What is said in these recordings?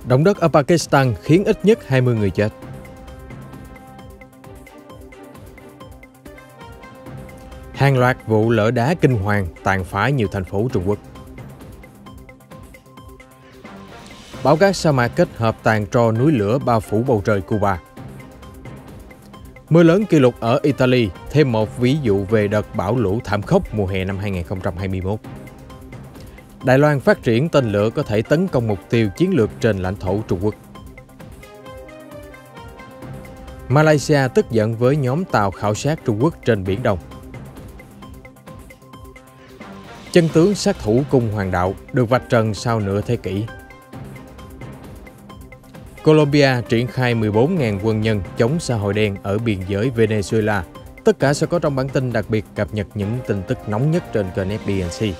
Động đất ở Pakistan khiến ít nhất 20 người chết. Hàng loạt vụ lở đá kinh hoàng tàn phá nhiều thành phố Trung Quốc. Bão cát sa mạc kết hợp tàn tro núi lửa bao phủ bầu trời Cuba. Mưa lớn kỷ lục ở Italy, thêm một ví dụ về đợt bão lũ thảm khốc mùa hè năm 2021. Đài Loan phát triển tên lửa có thể tấn công mục tiêu chiến lược trên lãnh thổ Trung Quốc. Malaysia tức giận với nhóm tàu khảo sát Trung Quốc trên Biển Đông. Chân tướng sát thủ cung hoàng đạo được vạch trần sau nửa thế kỷ. Colombia triển khai 14.000 quân nhân chống xã hội đen ở biên giới Venezuela. Tất cả sẽ có trong bản tin đặc biệt cập nhật những tin tức nóng nhất trên kênh FBNC.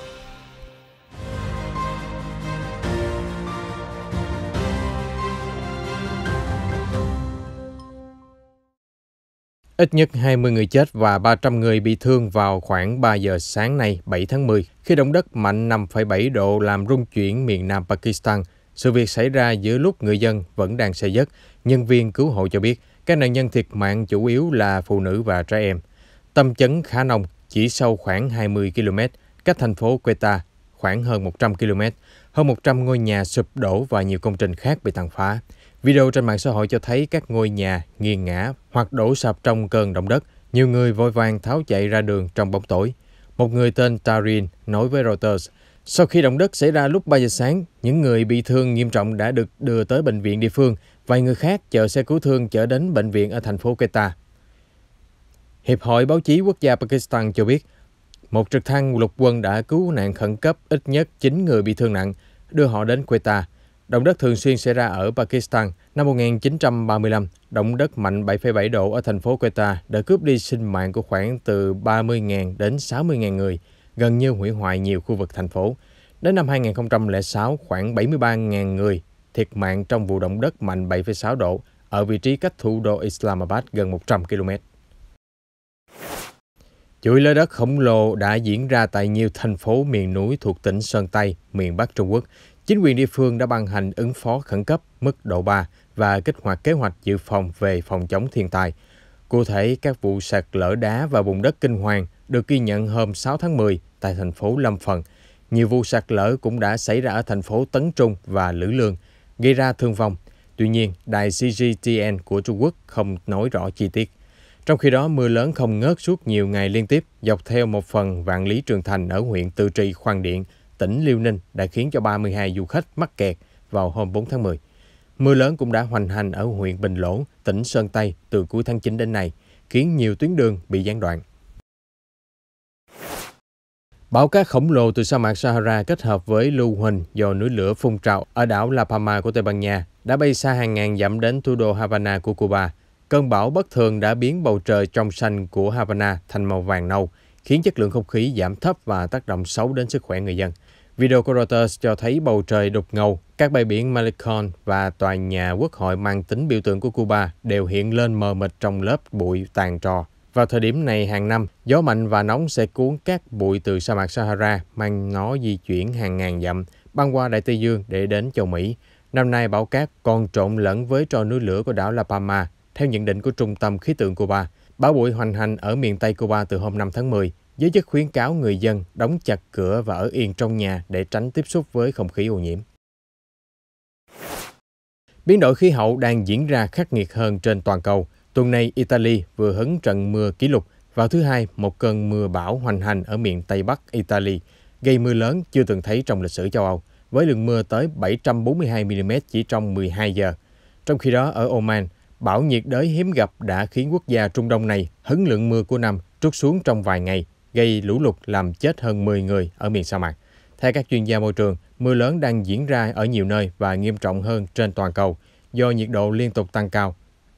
Ít nhất 20 người chết và 300 người bị thương vào khoảng 3 giờ sáng nay 7 tháng 10 khi động đất mạnh 5,7 độ làm rung chuyển miền nam Pakistan. Sự việc xảy ra giữa lúc người dân vẫn đang say giấc. Nhân viên cứu hộ cho biết các nạn nhân thiệt mạng chủ yếu là phụ nữ và trẻ em. Tâm chấn khá nông, chỉ sâu khoảng 20 km, cách thành phố Quetta khoảng hơn 100 km. Hơn 100 ngôi nhà sụp đổ và nhiều công trình khác bị tàn phá. Video trên mạng xã hội cho thấy các ngôi nhà nghiêng ngã hoặc đổ sập trong cơn động đất. Nhiều người vội vàng tháo chạy ra đường trong bóng tối. Một người tên Tarin nói với Reuters, sau khi động đất xảy ra lúc 3 giờ sáng, những người bị thương nghiêm trọng đã được đưa tới bệnh viện địa phương. Vài người khác chờ xe cứu thương chở đến bệnh viện ở thành phố Quetta. Hiệp hội Báo chí Quốc gia Pakistan cho biết, một trực thăng lục quân đã cứu nạn khẩn cấp ít nhất 9 người bị thương nặng, đưa họ đến Quetta. Động đất thường xuyên xảy ra ở Pakistan. Năm 1935, động đất mạnh 7,7 độ ở thành phố Quetta đã cướp đi sinh mạng của khoảng từ 30.000 đến 60.000 người, gần như hủy hoại nhiều khu vực thành phố. Đến năm 2006, khoảng 73.000 người thiệt mạng trong vụ động đất mạnh 7,6 độ ở vị trí cách thủ đô Islamabad gần 100 km. Chuỗi lở đất khổng lồ đã diễn ra tại nhiều thành phố miền núi thuộc tỉnh Sơn Tây, miền Bắc Trung Quốc. Chính quyền địa phương đã ban hành ứng phó khẩn cấp mức độ 3 và kích hoạt kế hoạch dự phòng về phòng chống thiên tai. Cụ thể, các vụ sạt lở đá và bùn đất kinh hoàng được ghi nhận hôm 6 tháng 10 tại thành phố Lâm Phần. Nhiều vụ sạt lở cũng đã xảy ra ở thành phố Tấn Trung và Lữ Lương, gây ra thương vong. Tuy nhiên, đài CGTN của Trung Quốc không nói rõ chi tiết. Trong khi đó, mưa lớn không ngớt suốt nhiều ngày liên tiếp dọc theo một phần Vạn Lý Trường Thành ở huyện Tự Trị, Khoan Điện, tỉnh Liêu Ninh đã khiến cho 32 du khách mắc kẹt vào hôm 4 tháng 10. Mưa lớn cũng đã hoành hành ở huyện Bình Lỗ, tỉnh Sơn Tây từ cuối tháng 9 đến nay, khiến nhiều tuyến đường bị gián đoạn. Bão cát khổng lồ từ sa mạc Sahara kết hợp với lưu huỳnh do núi lửa phun trào ở đảo La Palma của Tây Ban Nha đã bay xa hàng ngàn dặm đến thủ đô Havana của Cuba. Cơn bão bất thường đã biến bầu trời trong xanh của Havana thành màu vàng nâu, khiến chất lượng không khí giảm thấp và tác động xấu đến sức khỏe người dân. Video của Reuters cho thấy bầu trời đục ngầu, các bãi biển Malecon và tòa nhà quốc hội mang tính biểu tượng của Cuba đều hiện lên mờ mịt trong lớp bụi tàn trò. Vào thời điểm này hàng năm, gió mạnh và nóng sẽ cuốn cát bụi từ sa mạc Sahara mang nó di chuyển hàng ngàn dặm, băng qua Đại Tây Dương để đến châu Mỹ. Năm nay bão cát còn trộn lẫn với tro núi lửa của đảo La Palma. Theo nhận định của Trung tâm Khí tượng Cuba, bão bụi hoành hành ở miền Tây Cuba từ hôm 5 tháng 10. Giới chức khuyến cáo người dân đóng chặt cửa và ở yên trong nhà để tránh tiếp xúc với không khí ô nhiễm. Biến đổi khí hậu đang diễn ra khắc nghiệt hơn trên toàn cầu. Tuần này, Italy vừa hứng trận mưa kỷ lục. Vào thứ Hai, một cơn mưa bão hoành hành ở miền Tây Bắc Italy, gây mưa lớn chưa từng thấy trong lịch sử châu Âu, với lượng mưa tới 742 mm chỉ trong 12 giờ. Trong khi đó, ở Oman, bão nhiệt đới hiếm gặp đã khiến quốc gia Trung Đông này hứng lượng mưa của năm trút xuống trong vài ngày, gây lũ lụt làm chết hơn 10 người ở miền sa mạc. Theo các chuyên gia môi trường, mưa lớn đang diễn ra ở nhiều nơi và nghiêm trọng hơn trên toàn cầu do nhiệt độ liên tục tăng cao.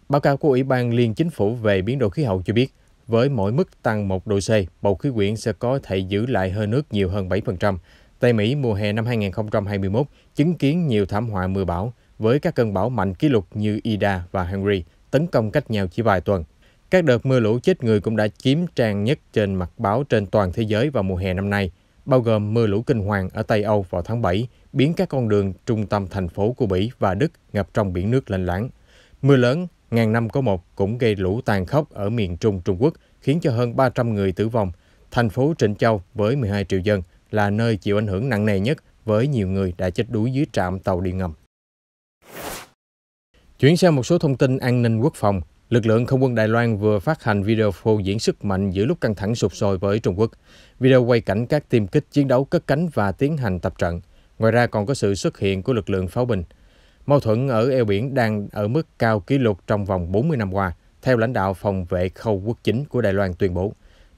Báo cáo của Ủy ban Liên Chính phủ về biến đổi khí hậu cho biết, với mỗi mức tăng 1 độ C, bầu khí quyển sẽ có thể giữ lại hơi nước nhiều hơn 7%. Tây Mỹ mùa hè năm 2021 chứng kiến nhiều thảm họa mưa bão, với các cơn bão mạnh kỷ lục như Ida và Henry tấn công cách nhau chỉ vài tuần. Các đợt mưa lũ chết người cũng đã chiếm trang nhất trên mặt báo trên toàn thế giới vào mùa hè năm nay. bao gồm mưa lũ kinh hoàng ở Tây Âu vào tháng 7, biến các con đường trung tâm thành phố của Bỉ và Đức ngập trong biển nước lênh láng. Mưa lớn ngàn năm có một cũng gây lũ tàn khốc ở miền Trung Trung Quốc, khiến cho hơn 300 người tử vong. Thành phố Trịnh Châu với 12 triệu dân là nơi chịu ảnh hưởng nặng nề nhất, với nhiều người đã chết đuối dưới trạm tàu điện ngầm. Chuyển sang một số thông tin an ninh quốc phòng, lực lượng không quân Đài Loan vừa phát hành video phô diễn sức mạnh giữa lúc căng thẳng sục sôi với Trung Quốc. Video quay cảnh các tiêm kích chiến đấu cất cánh và tiến hành tập trận. Ngoài ra còn có sự xuất hiện của lực lượng pháo binh. Mâu thuẫn ở eo biển đang ở mức cao kỷ lục trong vòng 40 năm qua, theo lãnh đạo phòng vệ khâu quốc chính của Đài Loan tuyên bố.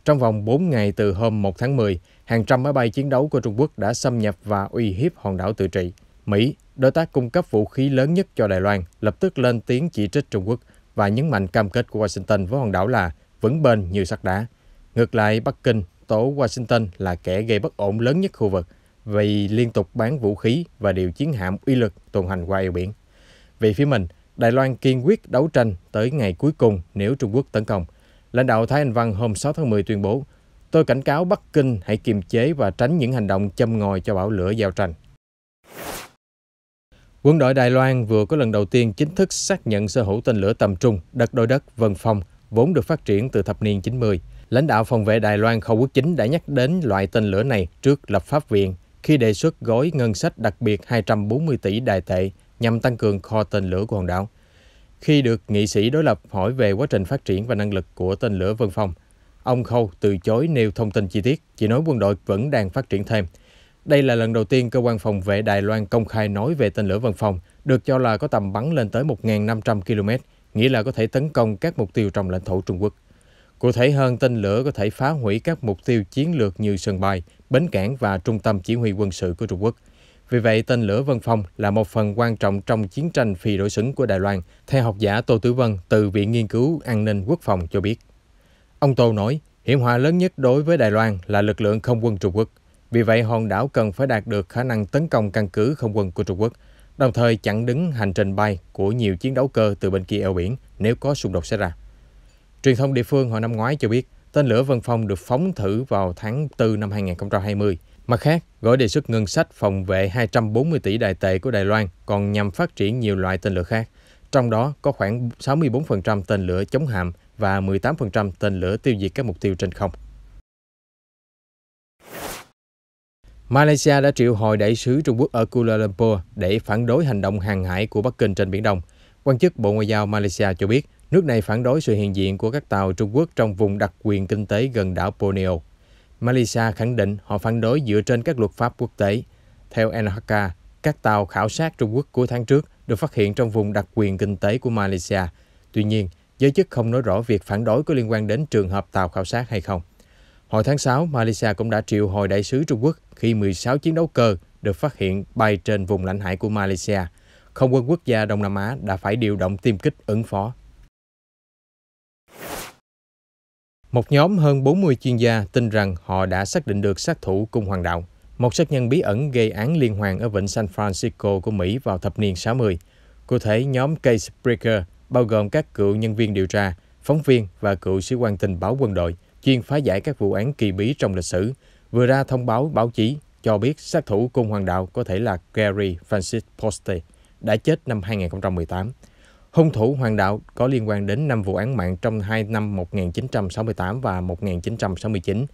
Trong vòng 4 ngày từ hôm 1 tháng 10, hàng trăm máy bay chiến đấu của Trung Quốc đã xâm nhập và uy hiếp hòn đảo tự trị. Mỹ, đối tác cung cấp vũ khí lớn nhất cho Đài Loan, lập tức lên tiếng chỉ trích Trung Quốc và nhấn mạnh cam kết của Washington với hòn đảo là vững bền như sắt đá. Ngược lại, Bắc Kinh tố Washington là kẻ gây bất ổn lớn nhất khu vực vì liên tục bán vũ khí và điều chiến hạm uy lực tuần hành qua eo biển. Về phía mình, Đài Loan kiên quyết đấu tranh tới ngày cuối cùng nếu Trung Quốc tấn công. Lãnh đạo Thái Anh Văn hôm 6 tháng 10 tuyên bố, tôi cảnh cáo Bắc Kinh hãy kiềm chế và tránh những hành động châm ngòi cho bão lửa giao tranh. Quân đội Đài Loan vừa có lần đầu tiên chính thức xác nhận sở hữu tên lửa tầm trung đất đối đất Vân Phong, vốn được phát triển từ thập niên 90. Lãnh đạo phòng vệ Đài Loan khâu quốc chính đã nhắc đến loại tên lửa này trước lập pháp viện khi đề xuất gói ngân sách đặc biệt 240 tỷ Đài tệ nhằm tăng cường kho tên lửa của hòn đảo. Khi được nghị sĩ đối lập hỏi về quá trình phát triển và năng lực của tên lửa Vân Phong, ông Khâu từ chối nêu thông tin chi tiết, chỉ nói quân đội vẫn đang phát triển thêm. Đây là lần đầu tiên cơ quan phòng vệ Đài Loan công khai nói về tên lửa Vân Phong, được cho là có tầm bắn lên tới 1.500 km, nghĩa là có thể tấn công các mục tiêu trong lãnh thổ Trung Quốc. Cụ thể hơn, tên lửa có thể phá hủy các mục tiêu chiến lược như sân bay, bến cảng và trung tâm chỉ huy quân sự của Trung Quốc. Vì vậy, tên lửa Vân Phong là một phần quan trọng trong chiến tranh phi đối xứng của Đài Loan, theo học giả Tô Tử Vân từ Viện Nghiên cứu An ninh Quốc phòng cho biết. Ông Tô nói, hiểm họa lớn nhất đối với Đài Loan là lực lượng không quân Trung Quốc. Vì vậy, hòn đảo cần phải đạt được khả năng tấn công căn cứ không quân của Trung Quốc, đồng thời chặn đứng hành trình bay của nhiều chiến đấu cơ từ bên kia eo biển nếu có xung đột xảy ra. Truyền thông địa phương hồi năm ngoái cho biết, tên lửa Vân Phong được phóng thử vào tháng 4 năm 2020. Mặt khác, gói đề xuất ngân sách phòng vệ 240 tỷ Đài tệ của Đài Loan còn nhằm phát triển nhiều loại tên lửa khác, trong đó có khoảng 64% tên lửa chống hạm và 18% tên lửa tiêu diệt các mục tiêu trên không. Malaysia đã triệu hồi đại sứ Trung Quốc ở Kuala Lumpur để phản đối hành động hàng hải của Bắc Kinh trên Biển Đông. Quan chức Bộ Ngoại giao Malaysia cho biết, nước này phản đối sự hiện diện của các tàu Trung Quốc trong vùng đặc quyền kinh tế gần đảo Borneo. Malaysia khẳng định họ phản đối dựa trên các luật pháp quốc tế. Theo NHK, các tàu khảo sát Trung Quốc cuối tháng trước được phát hiện trong vùng đặc quyền kinh tế của Malaysia. Tuy nhiên, giới chức không nói rõ việc phản đối có liên quan đến trường hợp tàu khảo sát hay không. Hồi tháng 6, Malaysia cũng đã triệu hồi đại sứ Trung Quốc khi 16 chiến đấu cơ được phát hiện bay trên vùng lãnh hải của Malaysia. Không quân quốc gia Đông Nam Á đã phải điều động tiêm kích ứng phó. Một nhóm hơn 40 chuyên gia tin rằng họ đã xác định được sát thủ cung hoàng đạo, một sát nhân bí ẩn gây án liên hoàn ở vịnh San Francisco của Mỹ vào thập niên 60. Cụ thể, nhóm Casebreaker bao gồm các cựu nhân viên điều tra, phóng viên và cựu sĩ quan tình báo quân đội, chuyên phá giải các vụ án kỳ bí trong lịch sử, vừa ra thông báo báo chí cho biết sát thủ cung hoàng đạo có thể là Gary Francis Poste, đã chết năm 2018. Hung thủ hoàng đạo có liên quan đến 5 vụ án mạng trong 2 năm 1968 và 1969.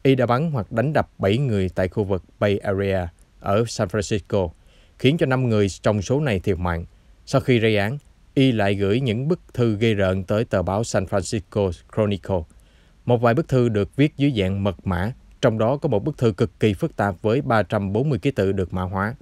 Y đã bắn hoặc đánh đập 7 người tại khu vực Bay Area ở San Francisco, khiến cho 5 người trong số này thiệt mạng. Sau khi gây án, Y lại gửi những bức thư ghê rợn tới tờ báo San Francisco Chronicle. Một vài bức thư được viết dưới dạng mật mã, trong đó có một bức thư cực kỳ phức tạp với 340 ký tự được mã hóa.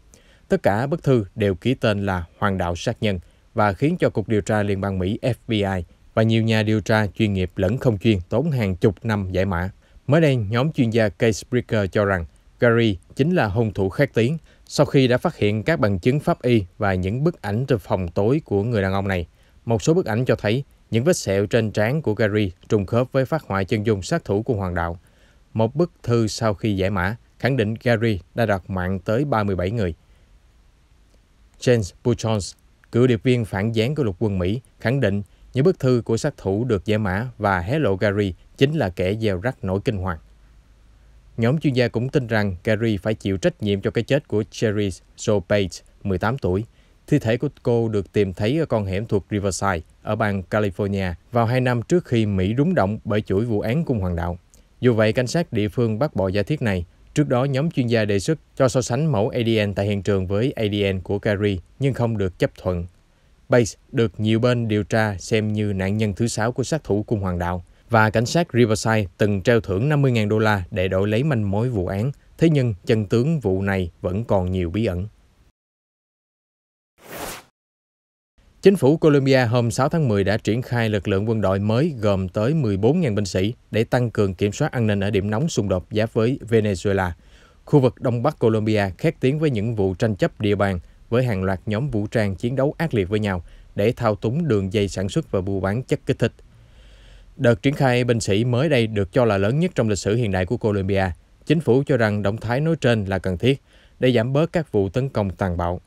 Tất cả bức thư đều ký tên là Hoàng đạo sát nhân và khiến cho Cục Điều tra Liên bang Mỹ FBI và nhiều nhà điều tra chuyên nghiệp lẫn không chuyên tốn hàng chục năm giải mã. Mới đây, nhóm chuyên gia Casebreaker cho rằng Gary chính là hung thủ khét tiếng sau khi đã phát hiện các bằng chứng pháp y và những bức ảnh từ phòng tối của người đàn ông này. Một số bức ảnh cho thấy những vết sẹo trên trán của Gary trùng khớp với phác họa chân dung sát thủ của hoàng đạo. Một bức thư sau khi giải mã khẳng định Gary đã đoạt mạng tới 37 người. James Buchons, cựu điệp viên phản gián của lục quân Mỹ, khẳng định những bức thư của sát thủ được giải mã và hé lộ Gary chính là kẻ gieo rắc nỗi kinh hoàng. Nhóm chuyên gia cũng tin rằng Carrie phải chịu trách nhiệm cho cái chết của Cherise Jo Bates, 18 tuổi. Thi thể của cô được tìm thấy ở con hẻm thuộc Riverside, ở bang California, vào 2 năm trước khi Mỹ rúng động bởi chuỗi vụ án cung hoàng đạo. Dù vậy, cảnh sát địa phương bác bỏ giả thiết này. Trước đó, nhóm chuyên gia đề xuất cho so sánh mẫu ADN tại hiện trường với ADN của Carrie, nhưng không được chấp thuận. Bates được nhiều bên điều tra xem như nạn nhân thứ 6 của sát thủ cung hoàng đạo, và cảnh sát Riverside từng treo thưởng $50.000 để đổi lấy manh mối vụ án. Thế nhưng, chân tướng vụ này vẫn còn nhiều bí ẩn. Chính phủ Colombia hôm 6 tháng 10 đã triển khai lực lượng quân đội mới gồm tới 14.000 binh sĩ để tăng cường kiểm soát an ninh ở điểm nóng xung đột giáp với Venezuela. Khu vực Đông Bắc Colombia khét tiếng với những vụ tranh chấp địa bàn với hàng loạt nhóm vũ trang chiến đấu ác liệt với nhau để thao túng đường dây sản xuất và buôn bán chất kích thích. Đợt triển khai binh sĩ mới đây được cho là lớn nhất trong lịch sử hiện đại của Colombia. Chính phủ cho rằng động thái nói trên là cần thiết để giảm bớt các vụ tấn công tàn bạo.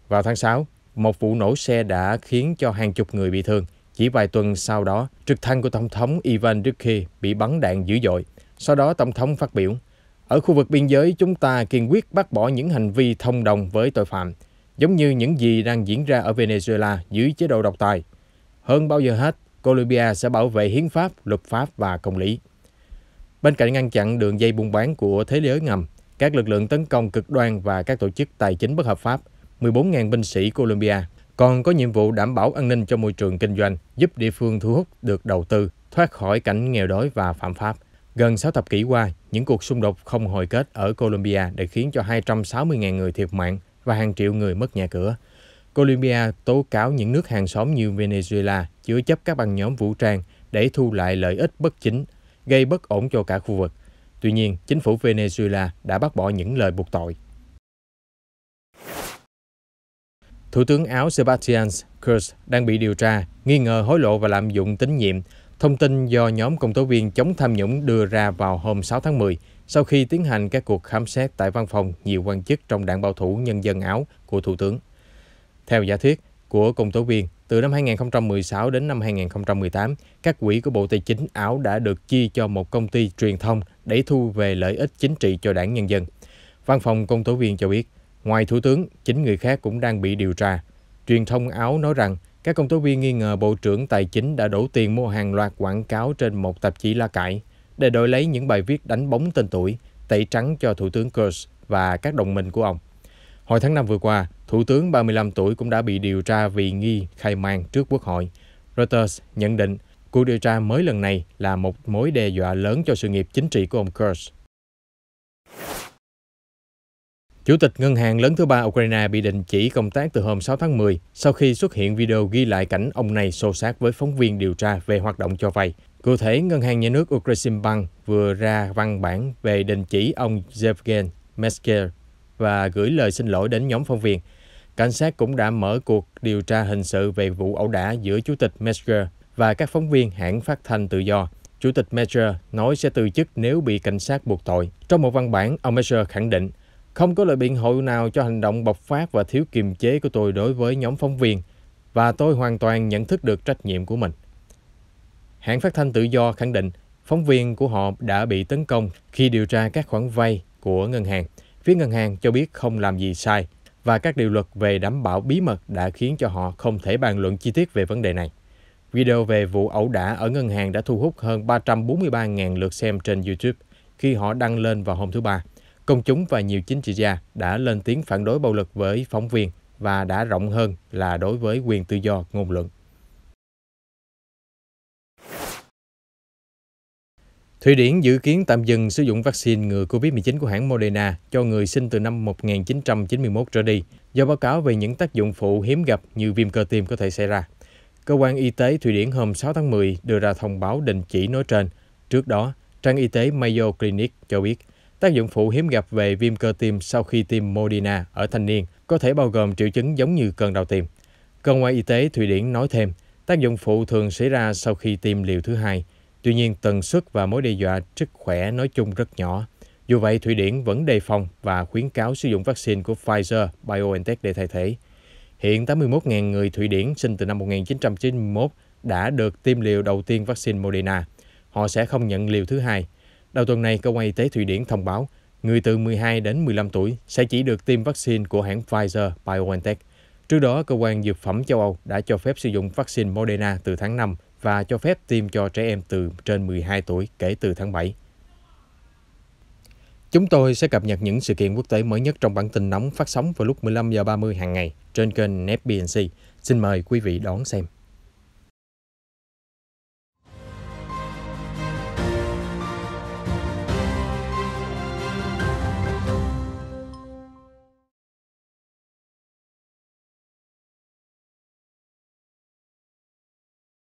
Vào tháng 6, một vụ nổ xe đã khiến cho hàng chục người bị thương. Chỉ vài tuần sau đó, trực thăng của Tổng thống Ivan Duque bị bắn đạn dữ dội. Sau đó, Tổng thống phát biểu, ở khu vực biên giới, chúng ta kiên quyết bác bỏ những hành vi thông đồng với tội phạm, giống như những gì đang diễn ra ở Venezuela dưới chế độ độc tài. Hơn bao giờ hết, Colombia sẽ bảo vệ hiến pháp, luật pháp và công lý. Bên cạnh ngăn chặn đường dây buôn bán của thế giới ngầm, các lực lượng tấn công cực đoan và các tổ chức tài chính bất hợp pháp, 14.000 binh sĩ Colombia còn có nhiệm vụ đảm bảo an ninh cho môi trường kinh doanh, giúp địa phương thu hút được đầu tư, thoát khỏi cảnh nghèo đói và phạm pháp. Gần 6 thập kỷ qua, những cuộc xung đột không hồi kết ở Colombia đã khiến cho 260.000 người thiệt mạng và hàng triệu người mất nhà cửa. Colombia tố cáo những nước hàng xóm như Venezuela chứa chấp các băng nhóm vũ trang để thu lại lợi ích bất chính, gây bất ổn cho cả khu vực. Tuy nhiên, chính phủ Venezuela đã bác bỏ những lời buộc tội. Thủ tướng Áo Sebastian Kurz đang bị điều tra, nghi ngờ hối lộ và lạm dụng tín nhiệm. Thông tin do nhóm công tố viên chống tham nhũng đưa ra vào hôm 6 tháng 10, sau khi tiến hành các cuộc khám xét tại văn phòng nhiều quan chức trong đảng bảo thủ Nhân dân Áo của Thủ tướng. Theo giả thuyết của công tố viên, từ năm 2016 đến năm 2018, các quỹ của Bộ Tài chính Áo đã được chia cho một công ty truyền thông để thu về lợi ích chính trị cho đảng Nhân dân. Văn phòng công tố viên cho biết, ngoài Thủ tướng, 9 người khác cũng đang bị điều tra. Truyền thông Áo nói rằng các công tố viên nghi ngờ Bộ trưởng Tài chính đã đổ tiền mua hàng loạt quảng cáo trên một tạp chí lá cải để đổi lấy những bài viết đánh bóng tên tuổi, tẩy trắng cho Thủ tướng Kurz và các đồng minh của ông. Hồi tháng 5 vừa qua, Thủ tướng 35 tuổi cũng đã bị điều tra vì nghi khai man trước Quốc hội. Reuters nhận định cuộc điều tra mới lần này là một mối đe dọa lớn cho sự nghiệp chính trị của ông Kurz. Chủ tịch ngân hàng lớn thứ ba Ukraine bị đình chỉ công tác từ hôm 6 tháng 10 sau khi xuất hiện video ghi lại cảnh ông này xô xát với phóng viên điều tra về hoạt động cho vay. Cụ thể, Ngân hàng Nhà nước Укрексімбанк vừa ra văn bản về đình chỉ ông Yevgen Mesker và gửi lời xin lỗi đến nhóm phóng viên. Cảnh sát cũng đã mở cuộc điều tra hình sự về vụ ẩu đả giữa Chủ tịch Mesker và các phóng viên hãng phát thanh tự do. Chủ tịch Mesker nói sẽ từ chức nếu bị cảnh sát buộc tội. Trong một văn bản, ông Mesker khẳng định, không có lời biện hộ nào cho hành động bộc phát và thiếu kiềm chế của tôi đối với nhóm phóng viên, và tôi hoàn toàn nhận thức được trách nhiệm của mình. Hãng phát thanh tự do khẳng định phóng viên của họ đã bị tấn công khi điều tra các khoản vay của ngân hàng. Phía ngân hàng cho biết không làm gì sai, và các điều luật về đảm bảo bí mật đã khiến cho họ không thể bàn luận chi tiết về vấn đề này. Video về vụ ẩu đả ở ngân hàng đã thu hút hơn 343.000 lượt xem trên YouTube khi họ đăng lên vào hôm thứ Ba. Công chúng và nhiều chính trị gia đã lên tiếng phản đối bạo lực với phóng viên và đã rộng hơn là đối với quyền tự do ngôn luận. Thụy Điển dự kiến tạm dừng sử dụng vaccine ngừa COVID-19 của hãng Moderna cho người sinh từ năm 1991 trở đi do báo cáo về những tác dụng phụ hiếm gặp như viêm cơ tim có thể xảy ra. Cơ quan y tế Thụy Điển hôm 6 tháng 10 đưa ra thông báo đình chỉ nói trên. Trước đó, trang y tế Mayo Clinic cho biết tác dụng phụ hiếm gặp về viêm cơ tim sau khi tiêm Moderna ở thanh niên có thể bao gồm triệu chứng giống như cơn đau tim. Cơ quan y tế Thụy Điển nói thêm, tác dụng phụ thường xảy ra sau khi tiêm liều thứ hai. Tuy nhiên, tần suất và mối đe dọa sức khỏe nói chung rất nhỏ. Dù vậy, Thụy Điển vẫn đề phòng và khuyến cáo sử dụng vaccine của Pfizer-BioNTech để thay thế. Hiện 81.000 người Thụy Điển sinh từ năm 1991 đã được tiêm liều đầu tiên vaccine Moderna. Họ sẽ không nhận liều thứ hai. Đầu tuần này, Cơ quan Y tế Thụy Điển thông báo người từ 12 đến 15 tuổi sẽ chỉ được tiêm vaccine của hãng Pfizer-BioNTech. Trước đó, Cơ quan Dược phẩm châu Âu đã cho phép sử dụng vaccine Moderna từ tháng 5 và cho phép tiêm cho trẻ em từ trên 12 tuổi kể từ tháng 7. Chúng tôi sẽ cập nhật những sự kiện quốc tế mới nhất trong bản tin nóng phát sóng vào lúc 15:30 hàng ngày trên kênh NetBNC. Xin mời quý vị đón xem.